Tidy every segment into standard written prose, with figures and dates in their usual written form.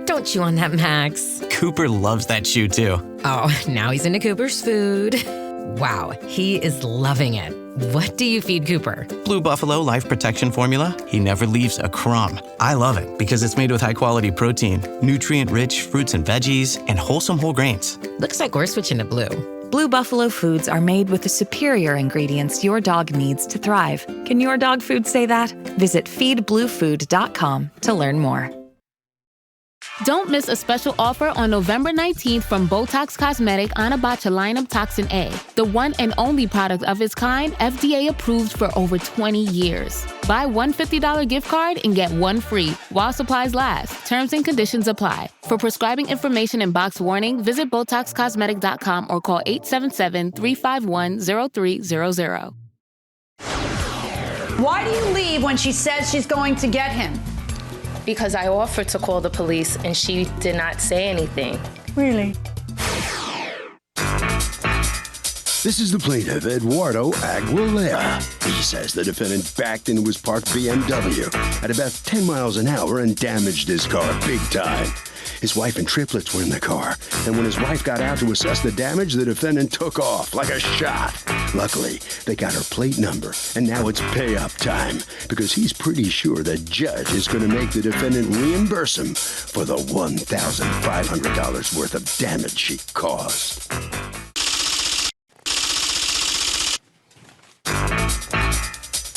Don't chew on that, Max. Cooper loves that chew too. Oh, now he's into Cooper's food. Wow, he is loving it. What do you feed Cooper? Blue Buffalo Life Protection Formula. He never leaves a crumb. I love it because it's made with high-quality protein, nutrient-rich fruits and veggies, and wholesome whole grains. Looks like we're switching to Blue. Blue Buffalo foods are made with the superior ingredients your dog needs to thrive. Can your dog food say that? Visit feedbluefood.com to learn more. Don't miss a special offer on November 19th from Botox Cosmetic Anabotulinum Toxin A, the one and only product of its kind FDA approved for over 20 years. Buy one $50 gift card and get one free while supplies last. Terms and conditions apply. For prescribing information and box warning, visit BotoxCosmetic.com or call 877-351-0300. Why do you leave when she says she's going to get him? Because I offered to call the police and she did not say anything. Really? This is the plaintiff, Eduardo Aguilera. He says the defendant backed into his parked BMW at about 10 miles an hour and damaged his car big time. His wife and triplets were in the car, and when his wife got out to assess the damage, the defendant took off like a shot. Luckily, they got her plate number, and now it's pay-up time, because he's pretty sure the judge is going to make the defendant reimburse him for the $1,500 worth of damage she caused.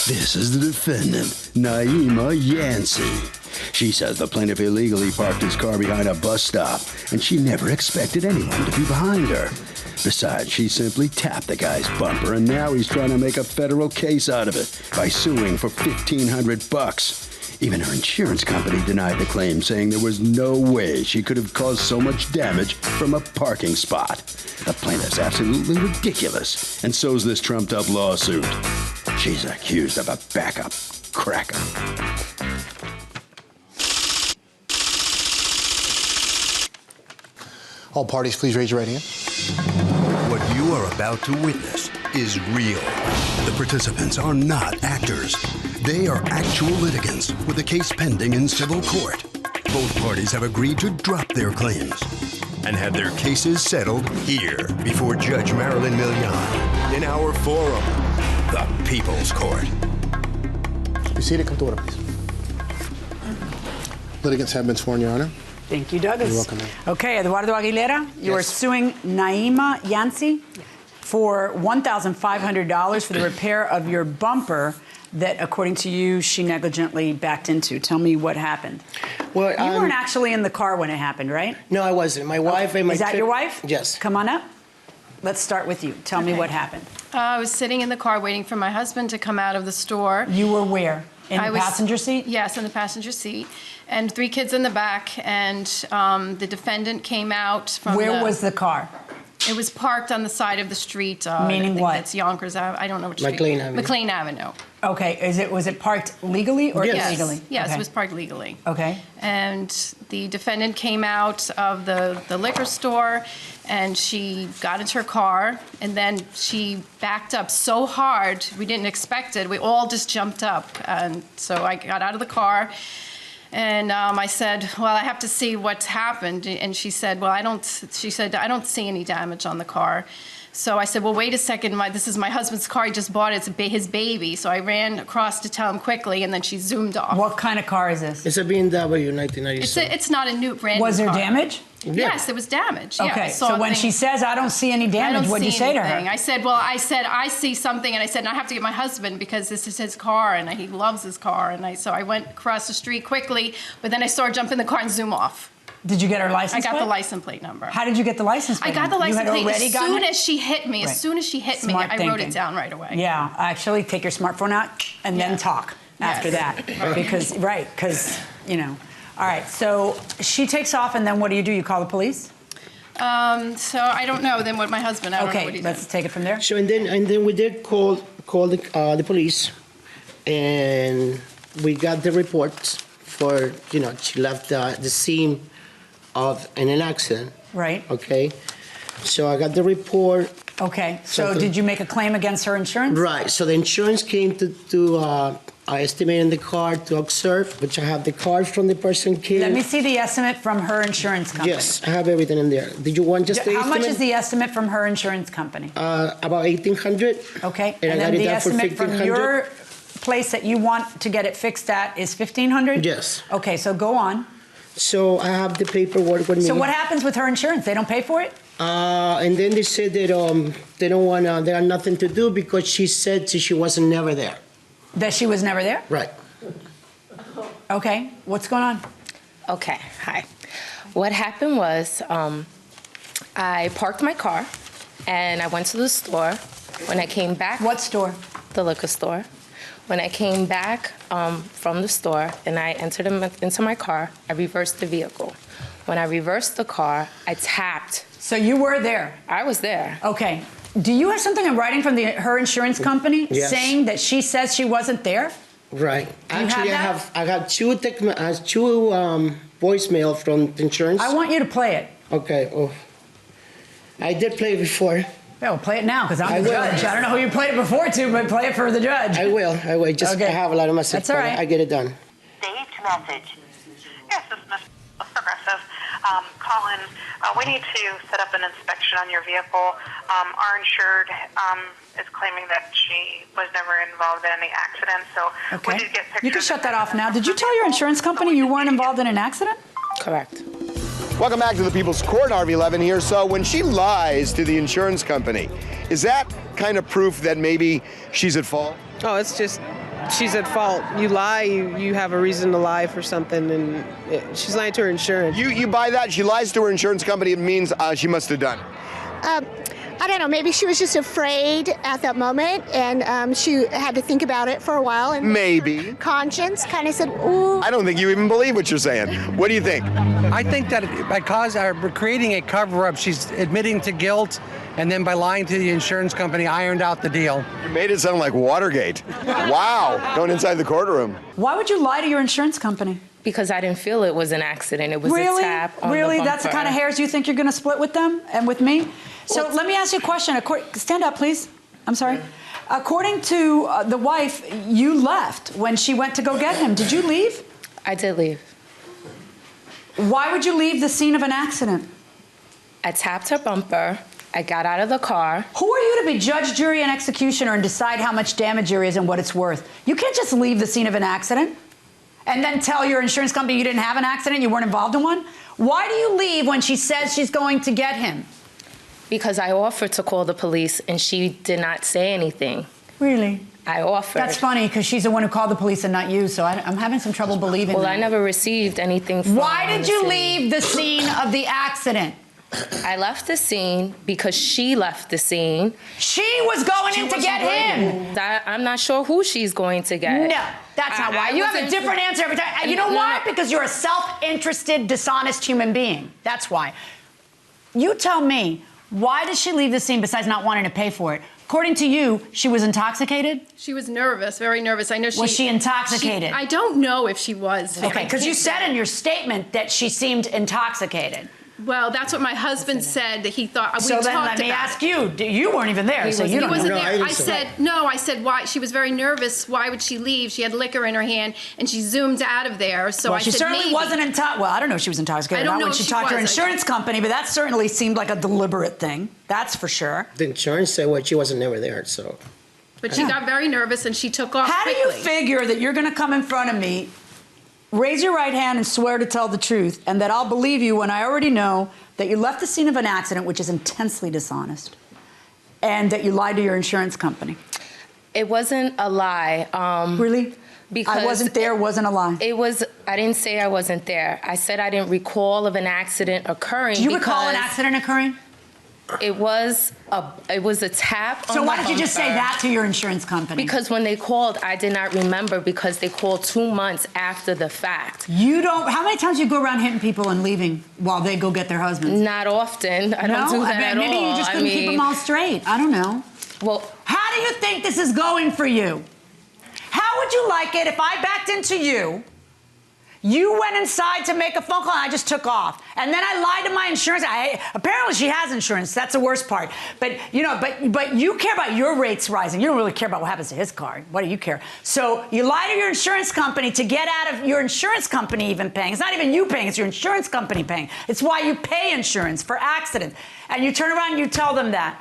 This is the defendant, Naima Yancey. She says the plaintiff illegally parked his car behind a bus stop, and she never expected anyone to be behind her. Besides, she simply tapped the guy's bumper, and now he's trying to make a federal case out of it by suing for $1,500. Even her insurance company denied the claim, saying there was no way she could have caused so much damage from a parking spot. The plaintiff's absolutely ridiculous, and so's this trumped-up lawsuit. She's accused of a backup crackup. All parties, please raise your right hand. What you are about to witness is real. The participants are not actors. They are actual litigants with a case pending in civil court. Both parties have agreed to drop their claims and have their cases settled here before Judge Marilyn Milian in our forum, the People's Court. Be seated. Come to order, please. Litigants have been sworn, Your Honor. Thank you, Douglas. You're welcome, ma'am. Okay, Eduardo Aguilera, you are suing Naima Yancey for $1,500 for the repair of your bumper that, according to you, she negligently backed into. Tell me what happened. Well, you weren't actually in the car when it happened, right? No, I wasn't. My wife and my... Is that your wife? Yes. Come on up. Let's start with you. Tell me what happened. I was sitting in the car waiting for my husband to come out of the store. You were where? In the passenger seat? Yes, in the passenger seat. And 3 kids in the back, and the defendant came out from Where was the car? It was parked on the side of the street. Meaning what? It's Yonkers Avenue. I don't know which street. McLean Avenue. McLean Avenue. Okay, was it parked legally or illegally? Yes, okay. It was parked legally. Okay. And the defendant came out of the liquor store, and she got into her car, and then she backed up so hard, we didn't expect it. We all just jumped up. And so I got out of the car, and I said, well, I have to see what's happened. And she said, well, I don't see any damage on the car. So I said, well, wait a second, this is my husband's car. He just bought it. It's his baby. So I ran across to tell him quickly, and then she zoomed off. What kind of car is this? It's a BMW 1997. It's not a new brand new Was there car. damage? Yes, it was damage. Okay, yeah, so when she says, I don't see any damage, what did you say to her? I said, I see something, and I said, I have to get my husband because this is his car, and he loves his car. And so I went across the street quickly, but then I saw her jump in the car and zoom off. Did you get her license plate? I got the license plate number. How did you get the license plate? I got the license plate as soon as she hit me. Right. As soon as she hit me, I wrote it down right away. Yeah, actually, take your smartphone out and then talk after that. Because, you know. All right, so she takes off, and then what do? You call the police? So I don't know. Then what my husband? I don't know what he did. Let's take it from there. So and then we did call the police, and we got the report for she left the scene of an accident. Right. Okay. So I got the report. Okay. So did you make a claim against her insurance? Right. So the insurance came to estimating the car to observe, which I have the card from the person came. Let me see the estimate from her insurance company. Yes, I have everything in there. Did you want just the estimate? How much is the estimate from her insurance company? About $1,800. Okay, And I got then it the down for estimate from $1,500. your place that you want to get it fixed at is $1,500? Yes. Okay, so go on. So I have the paperwork with me. So what happens with her insurance? They don't pay for it? And then they said that they don't want to, they have nothing to do because she said she wasn't never there. That she was never there? Right. Okay, what's going on? Okay, hi. What happened was I parked my car and I went to the store. When I came back... What store? The liquor store. When I came back from the store and I entered into my car, I reversed the vehicle. When I reversed the car, I tapped. So you were there? I was there. Okay. Do you have something in writing from her insurance company saying that she says she wasn't there? Right. Actually, I got two voicemail from the insurance. I want you to play it. Okay. Oh. I did play it before. Yeah, well, play it now, because I'm the judge. I don't know who you played it before to, but play it for the judge. I will. Just I have a lot of messages. That's all right. I get it done. Saved message. Yes, this is Ms. Progressive. Colin, we need to set up an inspection on your vehicle. Our insured is claiming that she was never involved in any accident, so we need to get pictures. You can shut that off now. Did you tell your insurance company you weren't involved in an accident? Correct. Welcome back to the People's Court, RV11 here. So when she lies to the insurance company, is that kind of proof that maybe she's at fault? Oh, it's just she's at fault. You lie, you have a reason to lie for something, and she's lying to her insurance. You buy that? She lies to her insurance company, it means she must have done it. I don't know, maybe she was just afraid at that moment, and she had to think about it for a while. And maybe. Conscience kind of said, ooh. I don't think you even believe what you're saying. What do you think? I think that because we're creating a cover-up, she's admitting to guilt, and then by lying to the insurance company, ironed out the deal. You made it sound like Watergate. Wow, going inside the courtroom. Why would you lie to your insurance company? Because I didn't feel it was an accident. It was a tap on the bumper. That's the kind of hairs you think you're going to split with them and with me? So let me ask you a question. Stand up, please. I'm sorry. According to the wife, you left when she went to go get him. Did you leave? I did leave. Why would you leave the scene of an accident? I tapped her bumper. I got out of the car. Who are you to be judge, jury, and executioner and decide how much damage there is and what it's worth? You can't just leave the scene of an accident and then tell your insurance company you didn't have an accident, you weren't involved in one. Why do you leave when she says she's going to get him? Because I offered to call the police and she did not say anything. Really? I offered. That's funny because she's the one who called the police and not you, so I'm having some trouble believing that. I never received anything from Why did you leave the scene of the accident? I left the scene because she left the scene. She was going in to get him. I'm not sure who she's going to get. No, that's not why. You have a different answer every time. You know why? Because you're a self-interested, dishonest human being. That's why. You tell me, why did she leave the scene besides not wanting to pay for it? According to you, she was intoxicated? She was nervous, very nervous. I know Was she intoxicated? I don't know if she was. Okay, because you said in your statement that she seemed intoxicated. Well, that's what my husband said, that he thought. So then let me ask you, you weren't even there, so you don't know. He wasn't there. I said, why? She was very nervous. Why would she leave? She had liquor in her hand, and she zoomed out of there. So I said, she certainly wasn't intoxicated. Well, I don't know if she was intoxicated. I don't know when she talked to her insurance company, but that certainly seemed like a deliberate thing. That's for sure. The insurance said, well, she wasn't never there, so. But she got very nervous, and she took off How quickly. do you figure that you're going to come in front of me, raise your right hand and swear to tell the truth, and that I'll believe you when I already know that you left the scene of an accident, which is intensely dishonest, and that you lied to your insurance company? It wasn't a lie. Really? Because I wasn't there wasn't a lie. It was. I didn't say I wasn't there. I said I didn't recall of an accident occurring. Do you recall an accident occurring? It was a tap on So the why did you just say bumper. that to your insurance company? Because when they called, I did not remember because they called 2 months after the fact. You don't. How many times do you go around hitting people and leaving while they go get their husbands? Not often. I don't do that at all. Maybe you just couldn't keep them all straight. I don't know. Well, how do you think this is going for you? How would you like it if I backed into you? You went inside to make a phone call and I just took off. And then I lied to my insurance. Apparently she has insurance. That's the worst part. But but you care about your rates rising. You don't really care about what happens to his car. What do you care? So you lie to your insurance company to get out of your insurance company even paying. It's not even you paying, it's your insurance company paying. It's why you pay insurance for accidents. And you turn around and you tell them that.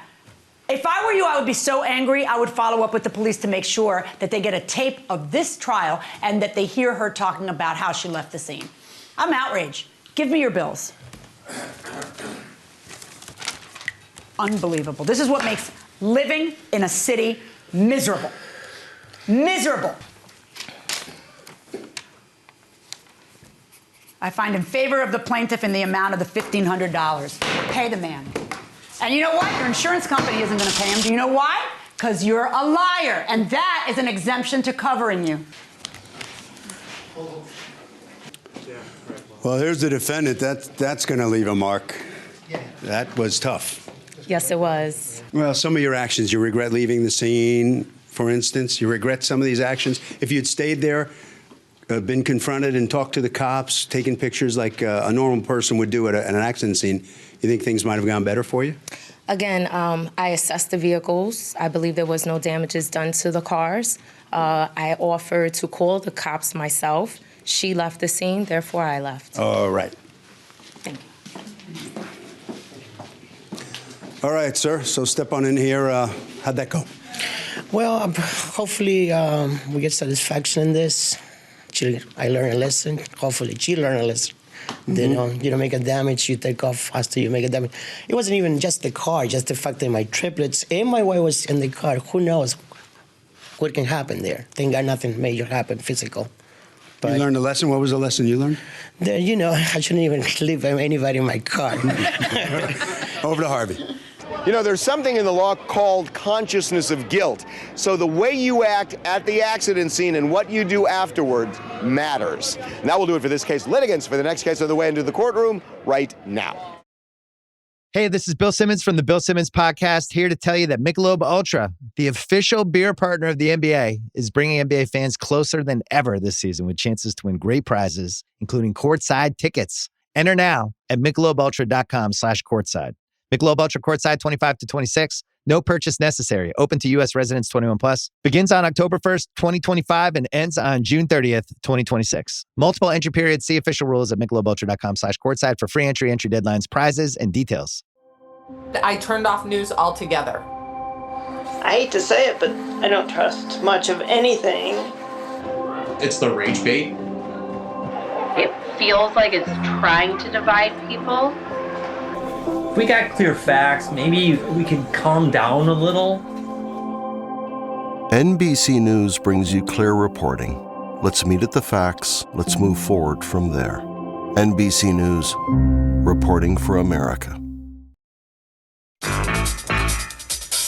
If I were you, I would be so angry, I would follow up with the police to make sure that they get a tape of this trial and that they hear her talking about how she left the scene. I'm outraged. Give me your bills. Unbelievable. This is what makes living in a city miserable. Miserable. I find in favor of the plaintiff in the amount of the $1,500. Pay the man. And you know what? Your insurance company isn't going to pay him. Do you know why? Because you're a liar. And that is an exemption to covering you. Well, here's the defendant. That's going to leave a mark. That was tough. Yes, it was. Well, some of your actions, you regret leaving the scene, for instance. You regret some of these actions. If you'd stayed there, been confronted and talked to the cops, taken pictures like a normal person would do at an accident scene, you think things might have gone better for you? Again, I assessed the vehicles. I believe there was no damages done to the cars. I offered to call the cops myself. She left the scene, therefore I left. All right. Thank you. All right, sir. So step on in here. How'd that go? Well, hopefully we get satisfaction in this. I learned a lesson. Hopefully she learned a lesson. Then, you don't make a damage, you take off after you make a damage. It wasn't even just the car, just the fact that my triplets and my wife was in the car. Who knows what can happen there? Thank God nothing major happened, physical. But you learned a lesson? What was the lesson you learned? I shouldn't even leave anybody in my car. Over to Harvey. You know, there's something in the law called consciousness of guilt. So the way you act at the accident scene and what you do afterwards matters. And that will do it for this case. Litigants for the next case on the way into the courtroom right now. Hey, this is Bill Simmons from the Bill Simmons Podcast, here to tell you that Michelob Ultra, the official beer partner of the NBA, is bringing NBA fans closer than ever this season with chances to win great prizes, including courtside tickets. Enter now at MichelobUltra.com/courtside. Michelob Ultra Courtside 25 to 26. No purchase necessary. Open to U.S. residents 21 plus. Begins on October 1st, 2025 and ends on June 30th, 2026. Multiple entry periods. See official rules at MichelobUltra.com/courtside for free entry deadlines, prizes, and details. I turned off news altogether. I hate to say it, but I don't trust much of anything. It's the rage bait. It feels like it's trying to divide people. If we got clear facts, maybe we could calm down a little. NBC News brings you clear reporting. Let's meet at the facts. Let's move forward from there. NBC News, reporting for America.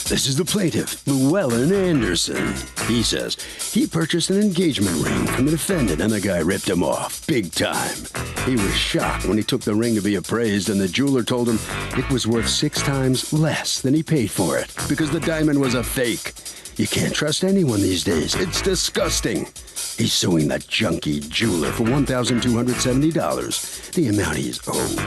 This is the plaintiff, Llewellyn Anderson. He says he purchased an engagement ring from the defendant and the guy ripped him off big time. He was shocked when he took the ring to be appraised and the jeweler told him it was worth 6 times less than he paid for it because the diamond was a fake. You can't trust anyone these days. It's disgusting. He's suing that junky jeweler for $1,270, the amount he's owed.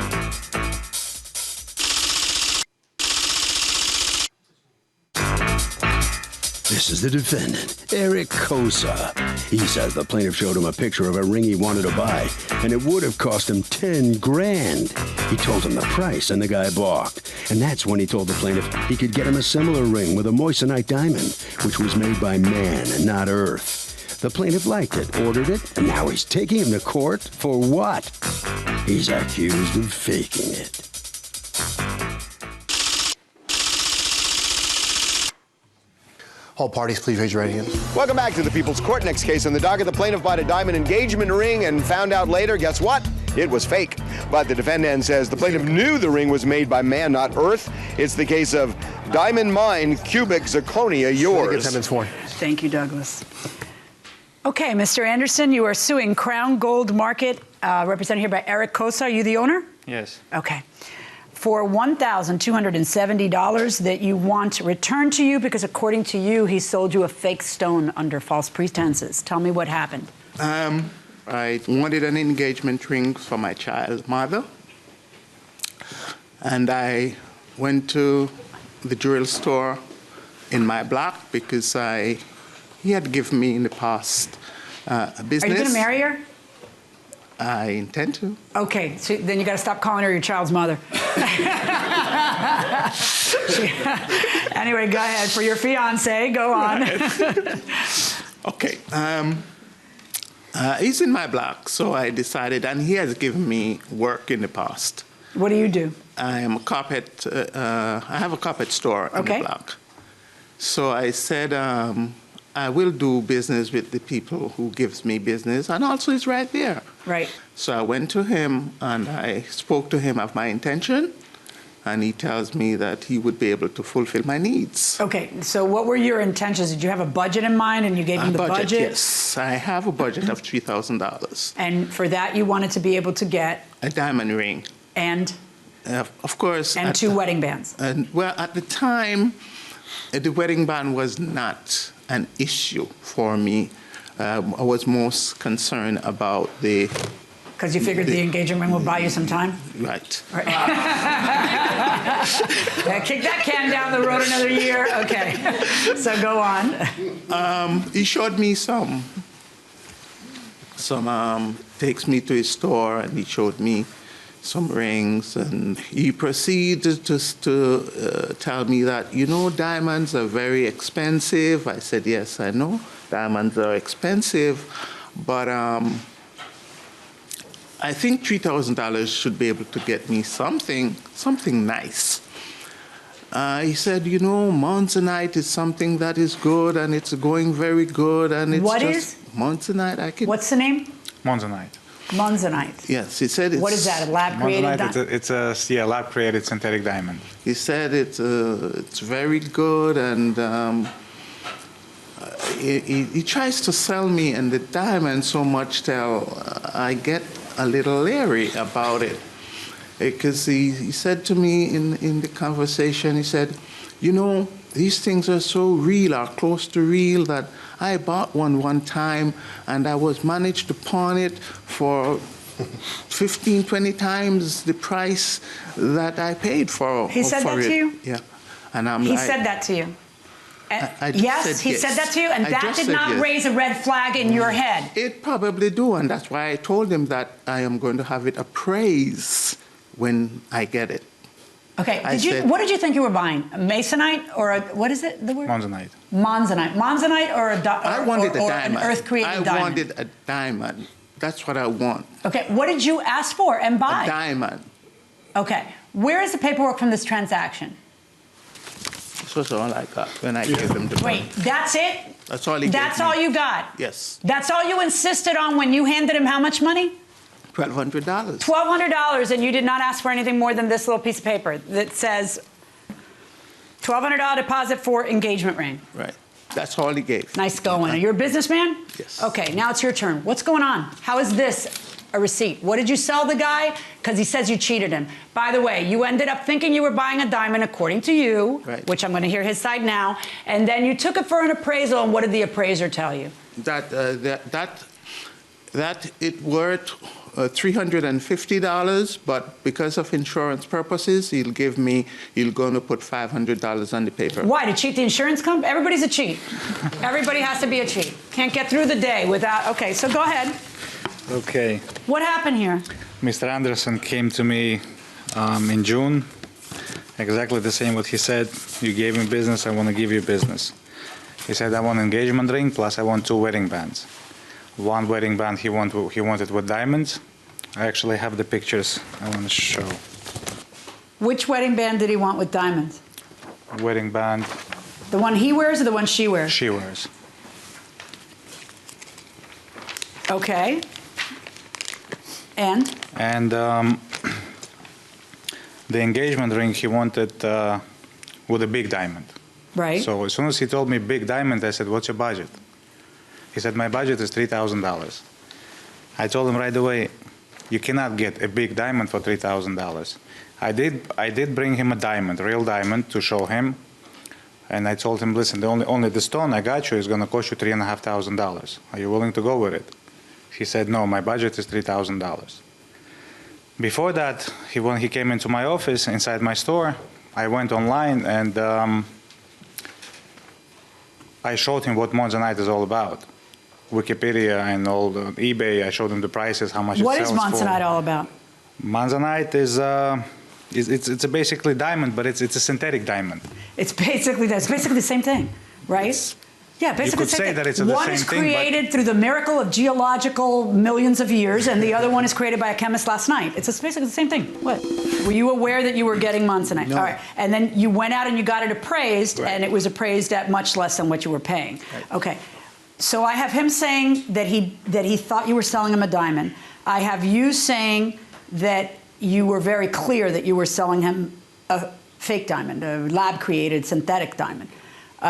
This is the defendant, Eric Cosa. He says the plaintiff showed him a picture of a ring he wanted to buy, and it would have cost him $10,000. He told him the price, and the guy balked. And that's when he told the plaintiff he could get him a similar ring with a moissanite diamond, which was made by man and not earth. The plaintiff liked it, ordered it, and now he's taking him to court for what? He's accused of faking it. All parties, please raise your right hand. Welcome back to the People's Court. Next case on the docket. The plaintiff bought a diamond engagement ring and found out later, guess what? It was fake. But the defendant says the plaintiff knew the ring was made by man, not earth. It's the case of Diamond Mine, Cubic Zirconia, yours. Thank you, Douglas. Okay, Mr. Anderson, you are suing Crown Gold Market, represented here by Eric Cosa. Are you the owner? Yes. Okay. For $1,270 that you want returned to you because, according to you, he sold you a fake stone under false pretenses. Tell me what happened. I wanted an engagement ring for my child's mother. And I went to the jewelry store in my block because he had given me in the past a business. Are you going to marry her? I intend to. Okay, so then you got to stop calling her your child's mother. Anyway, go ahead. For your fiance, go on. Okay. He's in my block, so I decided, and he has given me work in the past. What do you do? I am a carpet. I have a carpet store in the block. So I said, I will do business with the people who gives me business, and also it's right there. Right. So I went to him and I spoke to him of my intention, and he tells me that he would be able to fulfill my needs. Okay, so what were your intentions? Did you have a budget in mind and you gave him the budget? Yes, I have a budget of $3,000. And for that you wanted to be able to get? A diamond ring. And? Of course. And 2 wedding bands. And well, at the time, the wedding band was not an issue for me. I was most concerned about the... Because you figured the engagement ring would buy you some time? Right. Kick that can down the road another year. Okay. So go on. He showed me takes me to his store and he showed me some rings, and he proceeded to tell me that, you know, diamonds are very expensive. I said, yes, I know diamonds are expensive, but I think $3,000 should be able to get me something nice. He said, you know, Monzonite is something that is good, and it's going very good, and it's What just... is? Monzonite. What's the name? Monzonite. Monzonite. Yes, he said it's... What is that, a lab-created diamond? It's a lab-created synthetic diamond. He said it's very good, and he tries to sell me and the diamond so much till I get a little leery about it. Because he said to me in the conversation, he said, you know, these things are so real, are close to real, that I bought one time and I was managed to pawn it for 15, 20 times the price that I paid for it. He said that to you? Yeah. And I'm He like... said that to you? I just Yes, said he yes. said that to you? And I that just did said not yes. raise a red flag in your head? It probably do, and that's why I told him that I am going to have it appraised when I get it. Okay, said, what did you think you were buying? A masonite or a, what is it, the word? Monzonite. Monzonite. Monzonite or a I wanted a diamond. an earth-created diamond? I wanted a diamond. That's what I want. Okay, what did you ask for and buy? A diamond. Okay, where is the paperwork from this transaction? This was all I got when I gave him the money. Wait, that's it? That's all he That's gave me. all you got? Yes. That's all you insisted on when you handed him how much money? $1,200. $1,200, and you did not ask for anything more than this little piece of paper that says $1,200 deposit for engagement ring. Right. That's all he gave. Nice going. Are you a businessman? Yes. Okay, now it's your turn. What's going on? How is this a receipt? What did you sell the guy? Because he says you cheated him. By the way, you ended up thinking you were buying a diamond according to you, right, which I'm going to hear his side now, and then you took it for an appraisal, and what did the appraiser tell you? That it worth $350, but because of insurance purposes, he'll going to put $500 on the paper. Why, to cheat the insurance company? Everybody's a cheat. Everybody has to be a cheat. Can't get through the day without, okay, so go ahead. Okay. What happened here? Mr. Anderson came to me in June. Exactly the same what he said. You gave me business, I want to give you business. He said, I want an engagement ring, plus I want 2 wedding bands. One wedding band he wanted with diamonds. I actually have the pictures I want to show. Which wedding band did he want with diamonds? Wedding band. The one he wears or the one she wears? She wears. Okay. And? And the engagement ring he wanted with a big diamond. Right. So as soon as he told me big diamond, I said, what's your budget? He said, my budget is $3,000. I told him right away, you cannot get a big diamond for $3,000. I did bring him a diamond, real diamond, to show him. And I told him, listen, only the stone I got you is going to cost you $3,500. Are you willing to go with it? He said, no, my budget is $3,000. Before that, when he came into my office inside my store, I went online and I showed him what Monzonite is all about. Wikipedia and all the eBay, I showed him the prices, how much it sells for. What is Monzonite all about? Monzonite is it's a basically diamond, but it's a synthetic diamond. It's basically the same thing, right? Yeah, basically You could say that it's the one same is thing, created through the miracle of geological millions of years, and the other one is created by a chemist last night. It's basically the same thing. What? Were you aware that you were getting Monzonite? No. All right. And then you went out and you got it appraised, Right. and it was appraised at much less than what you were paying. Right. Okay. So I have him saying that he thought you were selling him a diamond. I have you saying that you were very clear that you were selling him a fake diamond, a lab-created synthetic diamond.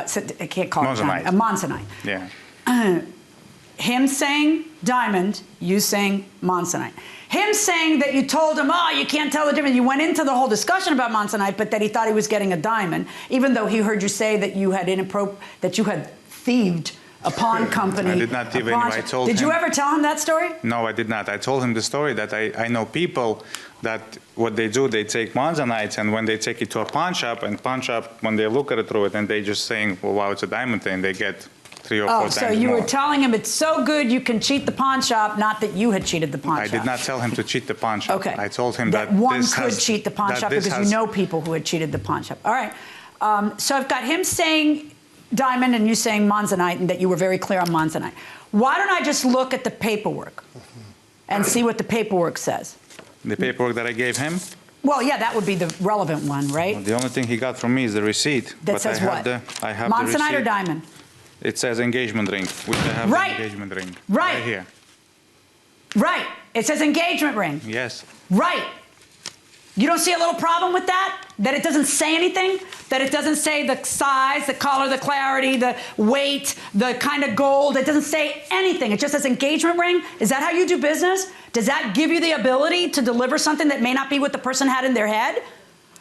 So I can't call it diamond. A Monzonite. Yeah. Him saying diamond, you saying Monzonite. Him saying that you told him, oh, you can't tell the difference. You went into the whole discussion about Monzonite, but that he thought he was getting a diamond, even though he heard you say that you had thieved a pawn company. I did not thieve anyone. I told him. Did you ever tell him that story? No, I did not. I told him the story that I know people that what they do, they take Monzonite, and when they take it to a pawn shop, when they look at it through it, and they just saying, well, wow, it's a diamond thing, they get 3 or 4 times more. Oh, so you were telling him it's so good you can cheat the pawn shop, not that you had cheated the pawn shop. I did not tell him to cheat the pawn shop. Okay. I told him that one this could has, cheat the pawn that shop this because has, you know people who had cheated the pawn shop. All right. So I've got him saying diamond and you saying Monzonite, and that you were very clear on Monzonite. Why don't I just look at the paperwork and see what the paperwork says? The paperwork that I gave him? Well, yeah, that would be the relevant one, right? Well, the only thing he got from me is the receipt. That says what? I have Monzonite the receipt. or diamond? It says engagement ring, which I have Right. the engagement ring. Right. Right here. Right. It says engagement ring. Yes. Right. You don't see a little problem with that? That it doesn't say anything? That it doesn't say the size, the color, the clarity, the weight, the kind of gold? It doesn't say anything. It just says engagement ring? Is that how you do business? Does that give you the ability to deliver something that may not be what the person had in their head?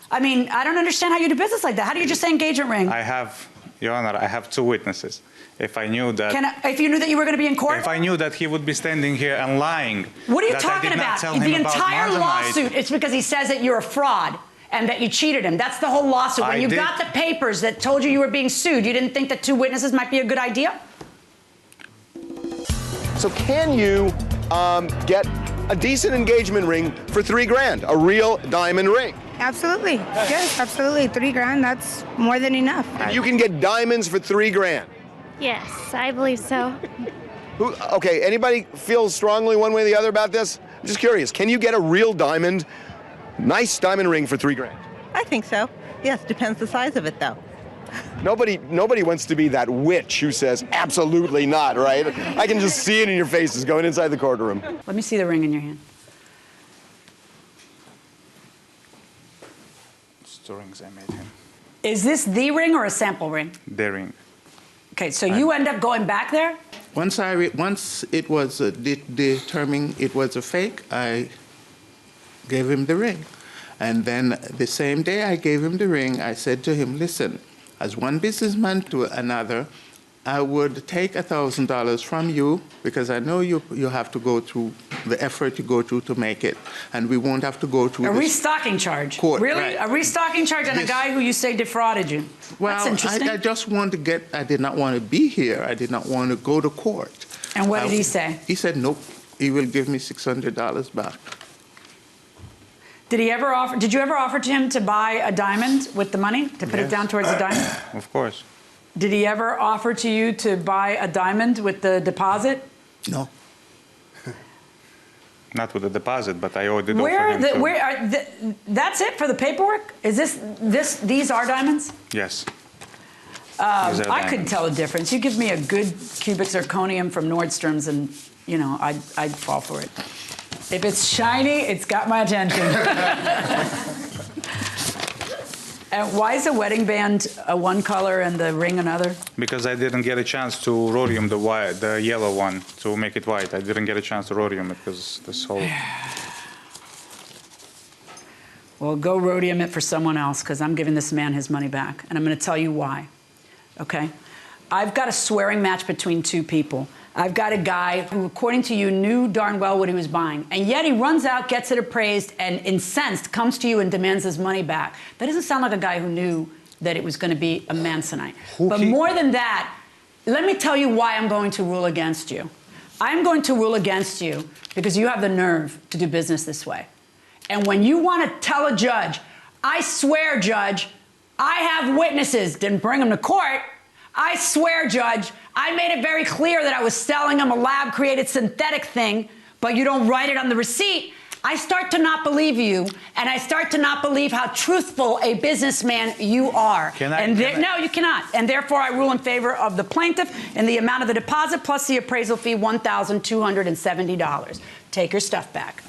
I mean, I don't understand how you do business like that. How do you just say engagement ring? I have, Your Honor, I have 2 witnesses. If I knew that... If you knew that you were going to be in court? If I knew that he would be standing here and lying... What are you that I talking did not about? tell him The about entire Monzonite. lawsuit, it's because he says that you're a fraud and that you cheated him. That's the whole lawsuit. When you got the papers that told you were being sued, you didn't think that 2 witnesses might be a good idea? So can you get a decent engagement ring for $3,000, a real diamond ring? Absolutely. Yes, absolutely. $3,000, that's more than enough. You can get diamonds for $3,000. Yes, I believe so. Okay, anybody feel strongly one way or the other about this? I'm just curious. Can you get a real diamond, nice diamond ring for $3,000? I think so. Yes, depends the size of it, though. Nobody wants to be that witch who says absolutely not, right? I can just see it in your faces going inside the courtroom. Let me see the ring in your hand. It's 2 rings I made him. Is this the ring or a sample ring? The ring. Okay, so you end up going back there? Once it was determined it was a fake, I gave him the ring. And then the same day I gave him the ring, I said to him, listen, as one businessman to another, I would take $1,000 from you because I know you have to go through the effort you go through to make it, and we won't have to go through a restocking charge. Court, really? right. A restocking charge on a guy who you say defrauded you? Well, That's interesting. I just want to get, I did not want to be here. I did not want to go to court. And what did he say? He said, nope, he will give me $600 back. Did you ever offer to him to buy a diamond with the money, to put it down towards the diamond? Of course. Did he ever offer to you to buy a diamond with the deposit? No. Not with the deposit, but I owed it over him. That's it for the paperwork? Is these are diamonds? Yes. I couldn't tell the difference. You give me a good cubic zirconium from Nordstrom's and, you know, I'd fall for it. If it's shiny, it's got my attention. And why is the wedding band one color and the ring another? Because I didn't get a chance to rhodium the yellow one to make it white. I didn't get a chance to rhodium it because this whole... Well, go rhodium it for someone else because I'm giving this man his money back. And I'm going to tell you why. Okay? I've got a swearing match between 2 people. I've got a guy who, according to you, knew darn well what he was buying. And yet he runs out, gets it appraised, and incensed comes to you and demands his money back. That doesn't sound like a guy who knew that it was going to be a Mansonite. But more than that, let me tell you why I'm going to rule against you. I'm going to rule against you because you have the nerve to do business this way. And when you want to tell a judge, I swear, Judge, I have witnesses, didn't bring them to court. I swear, Judge, I made it very clear that I was selling them a lab-created synthetic thing, but you don't write it on the receipt. I start to not believe you, and I start to not believe how truthful a businessman you are. No, you cannot. And therefore, I rule in favor of the plaintiff and the amount of the deposit plus the appraisal fee, $1,270. Take your stuff back.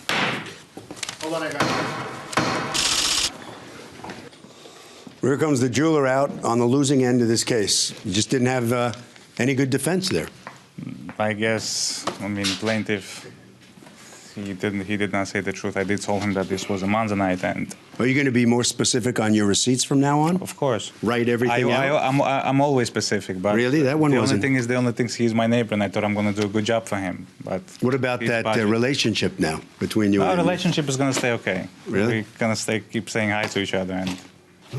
Hold on, I got it. Here comes the jeweler out on the losing end of this case. You just didn't have any good defense there. I guess, plaintiff, he did not say the truth. I did tell him that this was a Monzonite, and... Are you going to be more specific on your receipts from now on? Of course. Write everything out? I'm always specific, but... Really? That one wasn't? The only thing is he's my neighbor, and I thought I'm going to do a good job for him, but... What about that relationship now between you and him? Our relationship is going to stay okay. Really? We're going to keep saying hi to each other, and...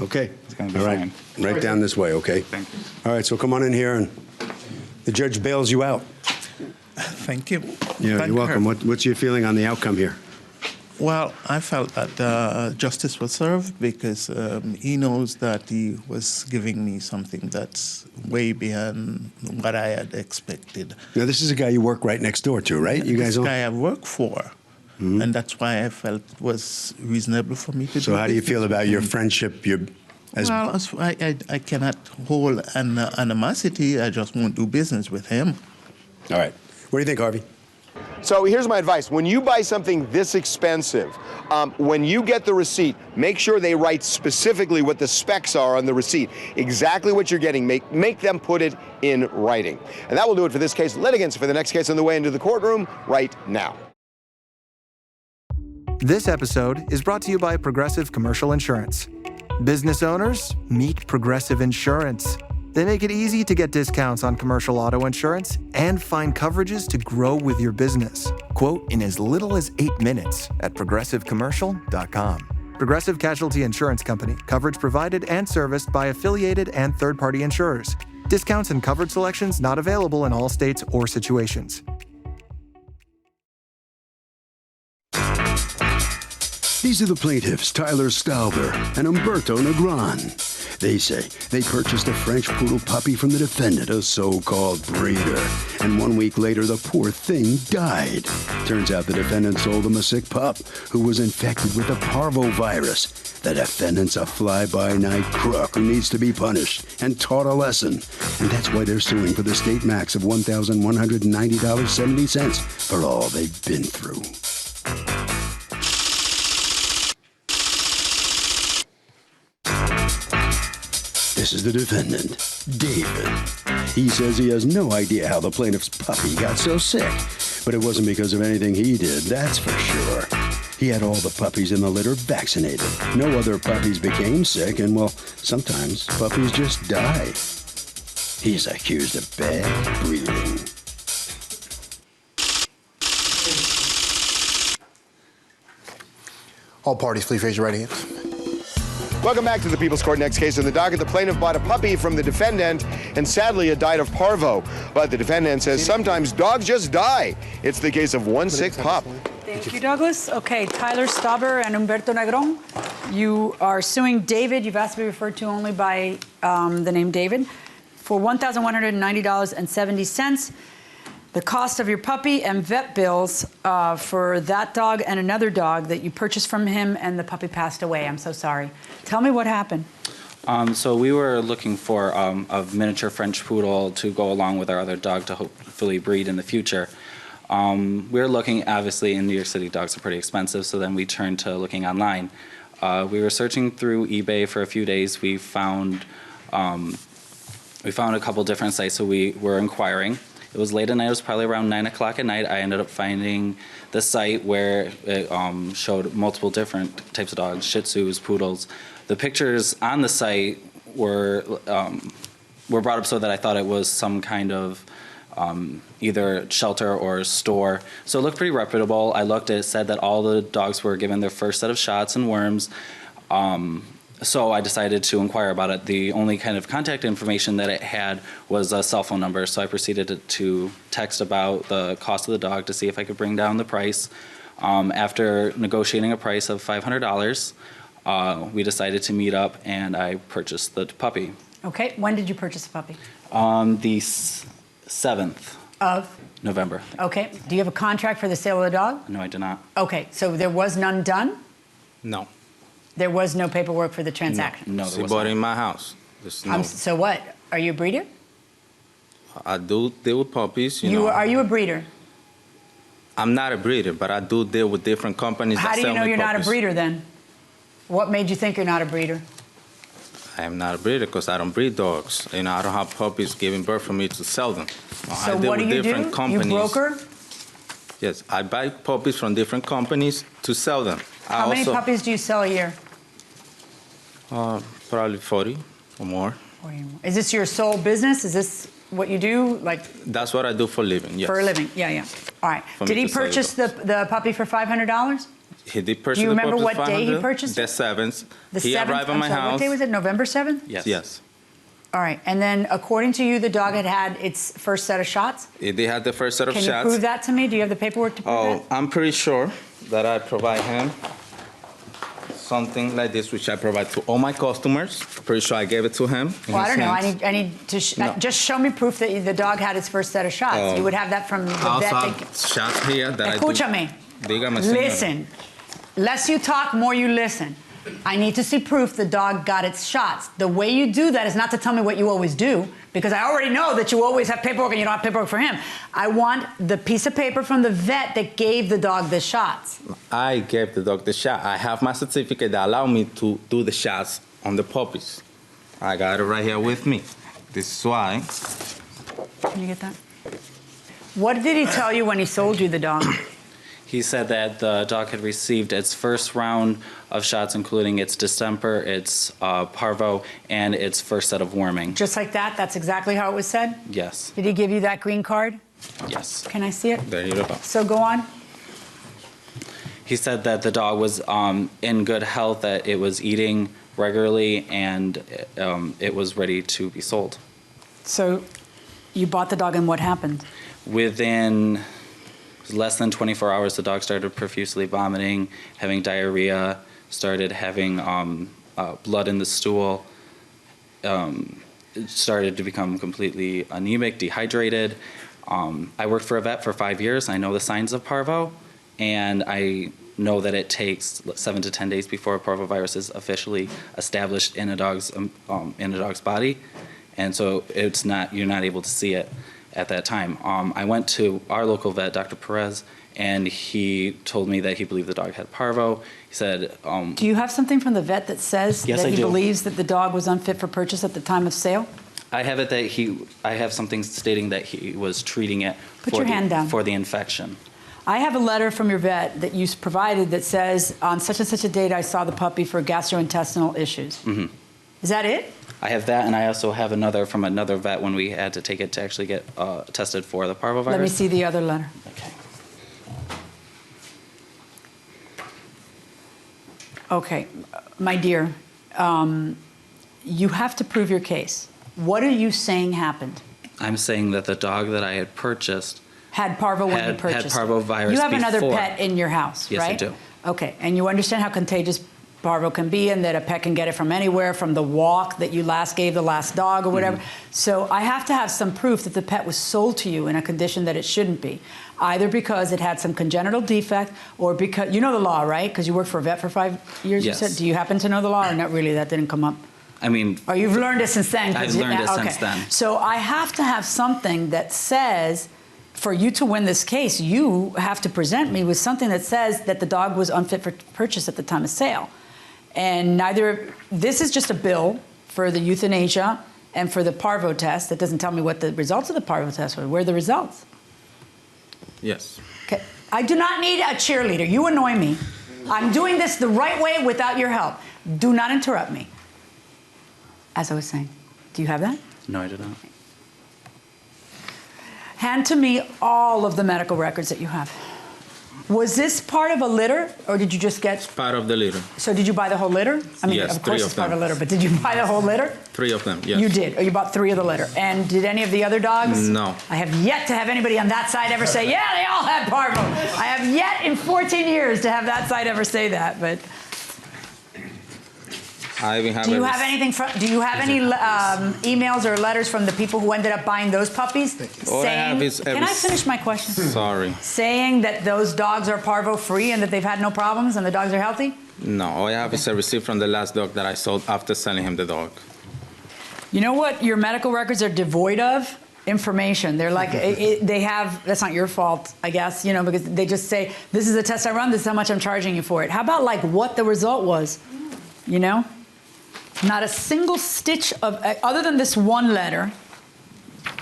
Okay. It's going to be fine. Right down this way, okay? Thank you. All right, so come on in here, and the judge bails you out. Thank you. Yeah, you're welcome. What's your feeling on the outcome here? Well, I felt that justice was served because he knows that he was giving me something that's way beyond what I had expected. Now, this is a guy you work right next door to, right? You guys this guy I work for. Mm-hmm. And that's why I felt it was reasonable for me to do. So how do you feel about your friendship? Well, I cannot hold an animosity. I just won't do business with him. All right. What do you think, Harvey? So here's my advice. When you buy something this expensive, when you get the receipt, make sure they write specifically what the specs are on the receipt, exactly what you're getting. Make them put it in writing. And that will do it for this case. Litigants for the next case on the way into the courtroom right now. This episode is brought to you by Progressive Commercial Insurance. Business owners, meet Progressive Insurance. They make it easy to get discounts on commercial auto insurance and find coverages to grow with your business. Quote in as little as 8 minutes at progressivecommercial.com. Progressive Casualty Insurance Company. Coverage provided and serviced by affiliated and third-party insurers. Discounts and coverage selections not available in all states or situations. These are the plaintiffs, Tyler Stauber and Umberto Negron. They say they purchased a French poodle puppy from the defendant, a so-called breeder. And 1 week later, the poor thing died. Turns out the defendant sold them a sick pup who was infected with the parvovirus. The defendant's a fly-by-night crook who needs to be punished and taught a lesson. And that's why they're suing for the state max of $1,190.70 for all they've been through. This is the defendant, David. He says he has no idea how the plaintiff's puppy got so sick, but it wasn't because of anything he did, that's for sure. He had all the puppies in the litter vaccinated. No other puppies became sick, and, well, sometimes puppies just die. He's accused of bad breeding. All parties, please raise your right hands. Welcome back to the People's Court. Next case in the docket. The plaintiff bought a puppy from the defendant, and sadly it died of parvo. But the defendant says sometimes dogs just die. It's the case of one sick pup. Thank you, Douglas. Okay, Tyler Stauber and Umberto Negron, you are suing David. You've asked to be referred to only by the name David for $1,190.70. The cost of your puppy and vet bills for that dog and another dog that you purchased from him, and the puppy passed away. I'm so sorry. Tell me what happened. So we were looking for a miniature French poodle to go along with our other dog to hopefully breed in the future. We were looking, obviously, in New York City, dogs are pretty expensive, so then we turned to looking online. We were searching through eBay for a few days. We found a couple different sites, so we were inquiring. It was late at night. It was probably around 9 o'clock at night. I ended up finding the site where it showed multiple different types of dogs, Shih Tzus, poodles. The pictures on the site were brought up so that I thought it was some kind of either shelter or store. So it looked pretty reputable. I looked, it said that all the dogs were given their first set of shots and worms. So I decided to inquire about it. The only kind of contact information that it had was a cell phone number. So I proceeded to text about the cost of the dog to see if I could bring down the price. After negotiating a price of $500, we decided to meet up and I purchased the puppy. Okay, when did you purchase the puppy? On the 7th Of? November. Okay, do you have a contract for the sale of the dog? No, I did not. Okay, so there was none done? No. There was no paperwork for the transaction? No, She bought it in my house. There's no, So what? Are you a breeder? I do deal with puppies, you know. Are you a breeder? I'm not a breeder, but I do deal with different companies How that do sell you know me you're not a puppies. breeder then? What made you think you're not a breeder? I am not a breeder because I don't breed dogs. You know, I don't have puppies giving birth for me to sell them. So I deal what do with you different do? companies. You broker? Yes, I buy puppies from different companies to sell them. How many puppies do you sell a year? Probably 40 or more. Is this your sole business? Is this what you do? Like That's what I do for a living, yes. for a living? Yeah, yeah. All right. For Did me he to sell purchase the puppy for $500? He did purchase Do you the remember puppy for what day he 500. purchased it? The 7th. The He 7th? arrived at I'm my sorry, house. What day was it? November 7th? Yes. All right. And then according to you, the dog had had its first set of shots? They had the first set of Can shots. you prove that to me? Do you have the paperwork to prove that? I'm pretty sure that I provide him something like this, which I provide to all my customers. Pretty sure I gave it to him. in Well, I his don't know. hands. I need to No. just show me proof that the dog had its first set of shots. Oh. You would have that from the I also vet. have shots here that Escúchame. I do. Dígame, señora. Listen. Less you talk, more you listen. I need to see proof the dog got its shots. The way you do that is not to tell me what you always do, because I already know that you always have paperwork and you don't have paperwork for him. I want the piece of paper from the vet that gave the dog the shots. I gave the dog the shot. I have my certificate that allow me to do the shots on the puppies. I got it right here with me. This is why. Can you get that? What did he tell you when he sold you the dog? He said that the dog had received its first round of shots, including its distemper, its parvo, and its first set of worming. Just like that? That's exactly how it was said? Yes. Did he give you that green card? Yes. Can I see it? There you go. So go on. He said that the dog was in good health, that it was eating regularly, and it was ready to be sold. So you bought the dog and what happened? Within less than 24 hours, the dog started profusely vomiting, having diarrhea, started having blood in the stool, it started to become completely anemic, dehydrated. I worked for a vet for 5 years. I know the signs of parvo, and I know that it takes 7 to 10 days before a parvovirus is officially established in a dog's body, and so you're not able to see it at that time. I went to our local vet, Dr. Perez, and he told me that he believed the dog had parvo. He said, Do you have something from the vet that says Yes, that I he do. believes that the dog was unfit for purchase at the time of sale? I have it that I have something stating that he was treating it Put your hand down. for the infection. I have a letter from your vet that you provided that says, on such and such a date, I saw the puppy for gastrointestinal issues. Mm-hmm. Is that it? I have that, and I also have another from another vet when we had to take it to actually get tested for the parvovirus. Let me see the other letter. Okay. Okay, my dear, you have to prove your case. What are you saying happened? I'm saying that the dog that I had purchased Had parvo when you purchased had parvovirus. You have another before. pet in your house, Yes, right? I do. Okay, and you understand how contagious parvo can be and that a pet can get it from anywhere, from the walk that you last gave the last dog or whatever. So I have to have some proof that the pet was sold to you in a condition that it shouldn't be, either because it had some congenital defect or because, you know the law, right? Because you worked for a vet for 5 years, Yes. you said. Do you happen to know the law or not really? That didn't come up. I mean... Or you've learned it since then? I've learned it since then. So I have to have something that says, for you to win this case, you have to present me with something that says that the dog was unfit for purchase at the time of sale. And this is just a bill for the euthanasia and for the parvo test. That doesn't tell me what the results of the parvo test were. Where are the results? Yes. Okay. I do not need a cheerleader. You annoy me. I'm doing this the right way without your help. Do not interrupt me. As I was saying, do you have that? No, I do not. Hand to me all of the medical records that you have. Was this part of a litter, or did you just get... Part of the litter. So did you buy the whole litter? I mean, Yes, of course three it's of part of them. a litter, but did you buy the whole litter? 3 of them, yes. You did, or you bought 3 of the litter. And did any of the other dogs? No. I have yet to have anybody on that side ever say, yeah, they all had parvo. I have yet in 14 years to have that side ever say that, but... I even have Do you a- have anything from? Do you have any emails or letters from the people who ended up buying those puppies? All I have is Can I finish my question? Sorry. Saying that those dogs are parvo free and that they've had no problems and the dogs are healthy? No, all I have is a receipt from the last dog that I sold after selling him the dog. You know what your medical records are devoid of? Information. They're like, they have, that's not your fault, I guess, you know, because they just say, this is the test I run, this is how much I'm charging you for it. How about like what the result was, you know? Not a single stitch of, other than this one letter,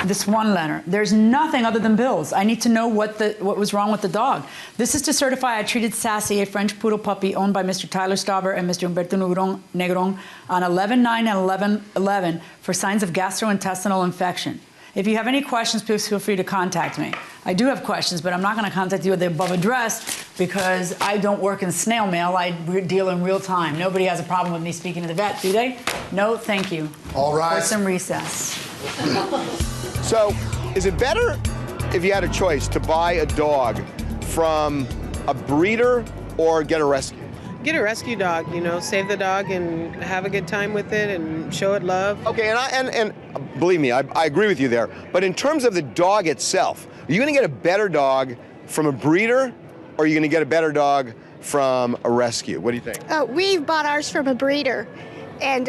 there's nothing other than bills. I need to know what was wrong with the dog. This is to certify I treated Sassy, a French poodle puppy owned by Mr. Tyler Stauber and Mr. Humberto Negron on 11/9 and 11/11 for signs of gastrointestinal infection. If you have any questions, please feel free to contact me. I do have questions, but I'm not going to contact you at the above address because I don't work in snail mail. I deal in real time. Nobody has a problem with me speaking to the vet, do they? No, thank you. All right. For some recess. So, is it better if you had a choice to buy a dog from a breeder or get a rescue? Get a rescue dog, you know, save the dog and have a good time with it and show it love. Okay, and believe me, I agree with you there. But in terms of the dog itself, are you going to get a better dog from a breeder, or are you going to get a better dog from a rescue? What do you think? We've bought ours from a breeder, and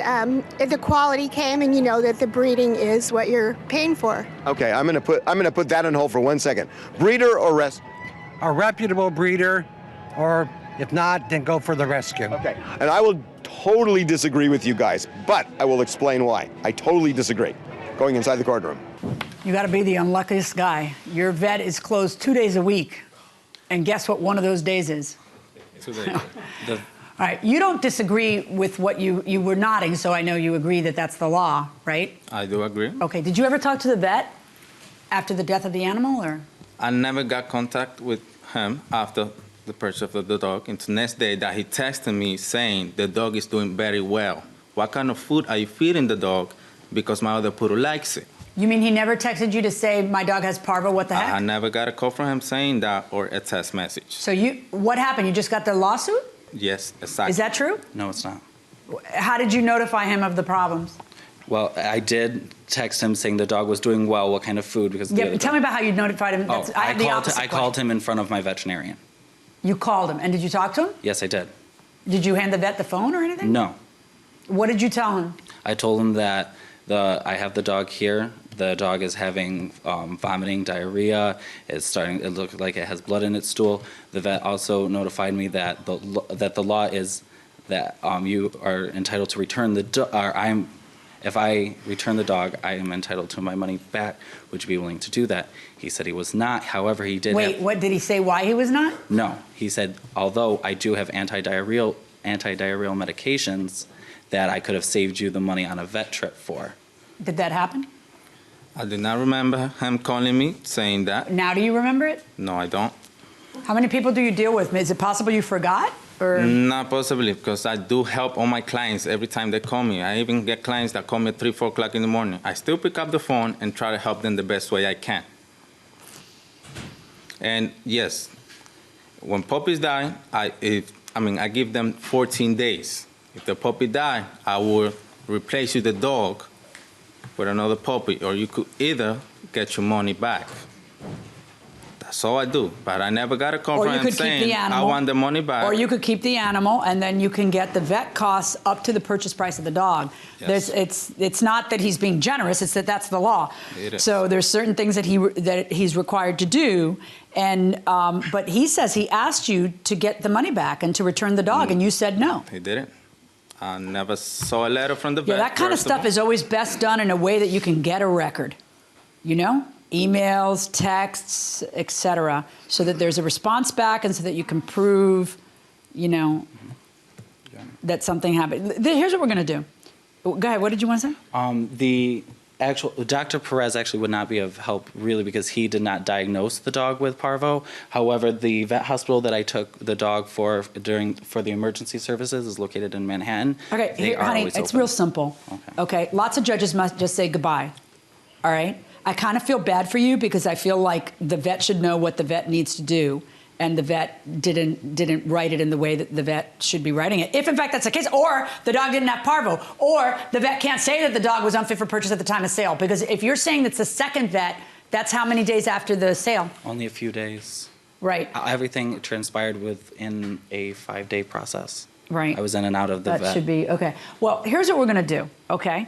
the quality came, and you know that the breeding is what you're paying for. Okay, I'm going to put that on hold for 1 second. Breeder or rescue? A reputable breeder, or if not, then go for the rescue. Okay, and I will totally disagree with you guys, but I will explain why. I totally disagree. Going inside the courtroom. You got to be the unluckiest guy. Your vet is closed 2 days a week, and guess what one of those days is? Today. All right, you don't disagree with what you were nodding, so I know you agree that that's the law, right? I do agree. Okay, did you ever talk to the vet after the death of the animal, or? I never got contact with him after the purchase of the dog. And the next day that he texted me saying the dog is doing very well. What kind of food are you feeding the dog? Because my other poodle likes it. You mean he never texted you to say my dog has parvo? What the heck? I never got a call from him saying that or a text message. So what happened? You just got the lawsuit? Yes, exactly. Is that true? No, it's not. How did you notify him of the problems? Well, I did text him saying the dog was doing well, what kind of food, because the Yeah, other tell me about how you notified him. Oh, I have the opposite I called him in front of my veterinarian. You called him, and did you talk to him? Yes, I did. Did you hand the vet the phone or anything? No. What did you tell him? I told him that I have the dog here. The dog is having vomiting, diarrhea. It looks like it has blood in its stool. The vet also notified me that the law is that you are entitled to return the dog. If I return the dog, I am entitled to my money back. Would you be willing to do that? He said he was not. However, he did. Wait, what did he say? Why he was not? No, he said although I do have anti-diarrheal medications that I could have saved you the money on a vet trip for. Did that happen? I do not remember him calling me saying that. Now do you remember it? No, I don't. How many people do you deal with? Is it possible you forgot? Or? Not possibly, because I do help all my clients every time they call me. I even get clients that call me at 3, 4 o'clock in the morning. I still pick up the phone and try to help them the best way I can. And yes, when puppies die, I give them 14 days. If the puppy die, I will replace you the dog with another puppy, or you could either get your money back. That's all I do. But I never got a call from him saying, I want the money back. Or you could keep the animal, and then you can get the vet costs up to the purchase price of the dog. Yes. It's not that he's being generous, it's that that's the law. It is. So there's certain things that he's required to do, and but he says he asked you to get the money back and to return the dog, and you said no. He didn't. I never saw a letter from the vet. Yeah, that kind of stuff is always best done in a way that you can get a record, you know? Emails, texts, etc., so that there's a response back and so that you can prove, you know, that something happened. Here's what we're going to do. Go ahead. What did you want to say? Dr. Perez actually would not be of help really because he did not diagnose the dog with parvo. However, the vet hospital that I took the dog for the emergency services is located in Manhattan. Okay, here, honey, it's real simple. Okay, lots of judges must just say goodbye. All right, I kind of feel bad for you because I feel like the vet should know what the vet needs to do, and the vet didn't write it in the way that the vet should be writing it. If in fact that's the case, or the dog didn't have parvo, or the vet can't say that the dog was unfit for purchase at the time of sale, because if you're saying that's the second vet, that's how many days after the sale? Only a few days. Right. Everything transpired within a 5-day process. Right. I was in and out of the vet. That should be, okay. Well, here's what we're gonna do, okay?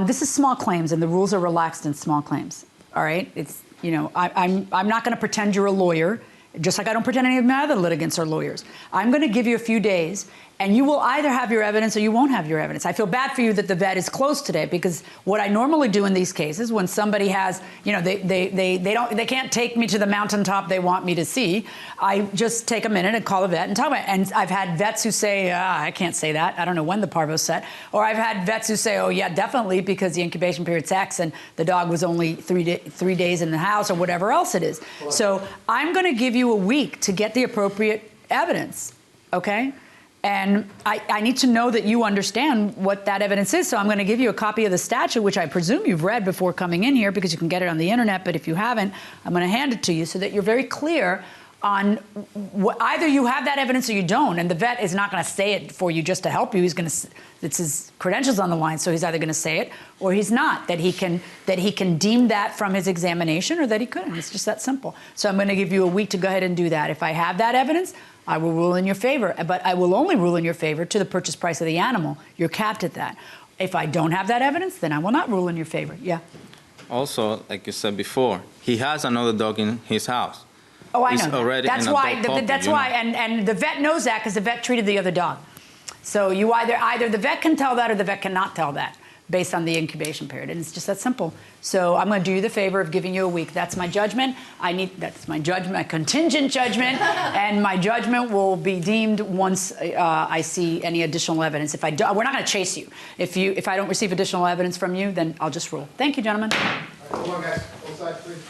This is small claims, and the rules are relaxed in small claims, all right? It's, you know, I'm not gonna pretend you're a lawyer, just like I don't pretend any of my other litigants are lawyers. I'm going to give you a few days, and you will either have your evidence or you won't have your evidence. I feel bad for you that the vet is closed today, because what I normally do in these cases, when somebody has, you know, they can't take me to the mountaintop they want me to see, I just take a minute and call the vet and talk about it. And I've had vets who say, I can't say that. I don't know when the parvo's set. Or I've had vets who say, oh yeah, definitely, because the incubation period's X and the dog was only 3 days in the house, or whatever else it is. So I'm going to give you a week to get the appropriate evidence, okay? And I need to know that you understand what that evidence is, so I'm going to give you a copy of the statute, which I presume you've read before coming in here, because you can get it on the internet, but if you haven't, I'm going to hand it to you so that you're very clear on either you have that evidence or you don't, and the vet is not going to say it for you just to help you. He's going to, it's his credentials on the line, so he's either going to say it or he's not, that he can deem that from his examination, or that he couldn't. It's just that simple. So I'm going to give you a week to go ahead and do that. If I have that evidence, I will rule in your favor, but I will only rule in your favor to the purchase price of the animal. You're capped at that. If I don't have that evidence, then I will not rule in your favor. Yeah. Also, like you said before, he has another dog in his house. Oh, I He's know. already That's in a why. dog puppy, That's you why, know. and the vet knows that because the vet treated the other dog. So you either the vet can tell that or the vet cannot tell that based on the incubation period, and it's just that simple. So I'm going to do you the favor of giving you a week. That's my judgment. That's my judgment, my contingent judgment, and my judgment will be deemed once I see any additional evidence. If I do, we're not going to chase you. If I don't receive additional evidence from you, then I'll just rule. Thank you, gentlemen. Come on, guys. Both sides, please.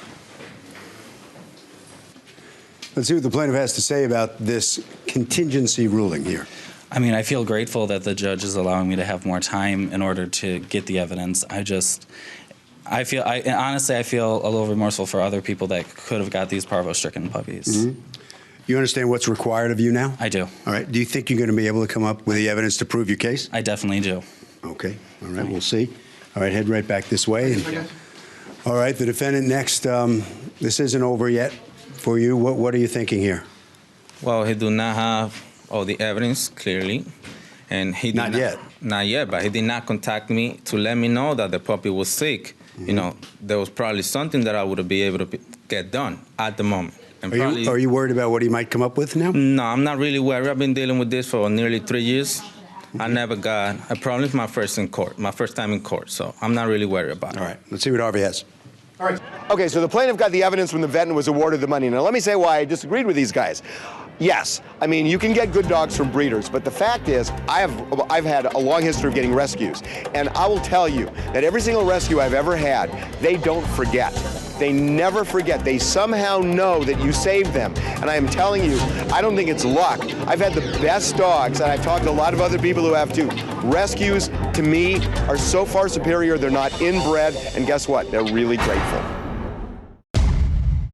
Let's see what the plaintiff has to say about this contingency ruling here. I mean, I feel grateful that the judge is allowing me to have more time in order to get the evidence. Honestly, I feel a little remorseful for other people that could have got these parvo-stricken puppies. Mm-hmm. You understand what's required of you now? I do. All right. Do you think you're going to be able to come up with the evidence to prove your case? I definitely do. Okay. All right. We'll see. All right. Head right back this way. All right. The defendant next. This isn't over yet for you. What are you thinking here? Well, he do not have all the evidence clearly, and he did not yet. Not yet, but he did not contact me to let me know that the puppy was sick. Mm-hmm. You know, there was probably something that I would be able to get done at the moment. And are you worried about what he might come up with now? No, I'm not really worried. I've been dealing with this for nearly 3 years. Okay. I never got a problem. It's my first time in court, so I'm not really worried about it. All right, let's see what Harvey has. All right. Okay, so the plaintiff got the evidence when the vet and was awarded the money. Now, let me say why I disagreed with these guys. Yes, I mean, you can get good dogs from breeders, but the fact is, I've had a long history of getting rescues, and I will tell you that every single rescue I've ever had, they don't forget. They never forget. They somehow know that you saved them. And I am telling you, I don't think it's luck. I've had the best dogs, and I've talked to a lot of other people who have too. Rescues, to me, are so far superior, they're not inbred, and guess what? They're really grateful.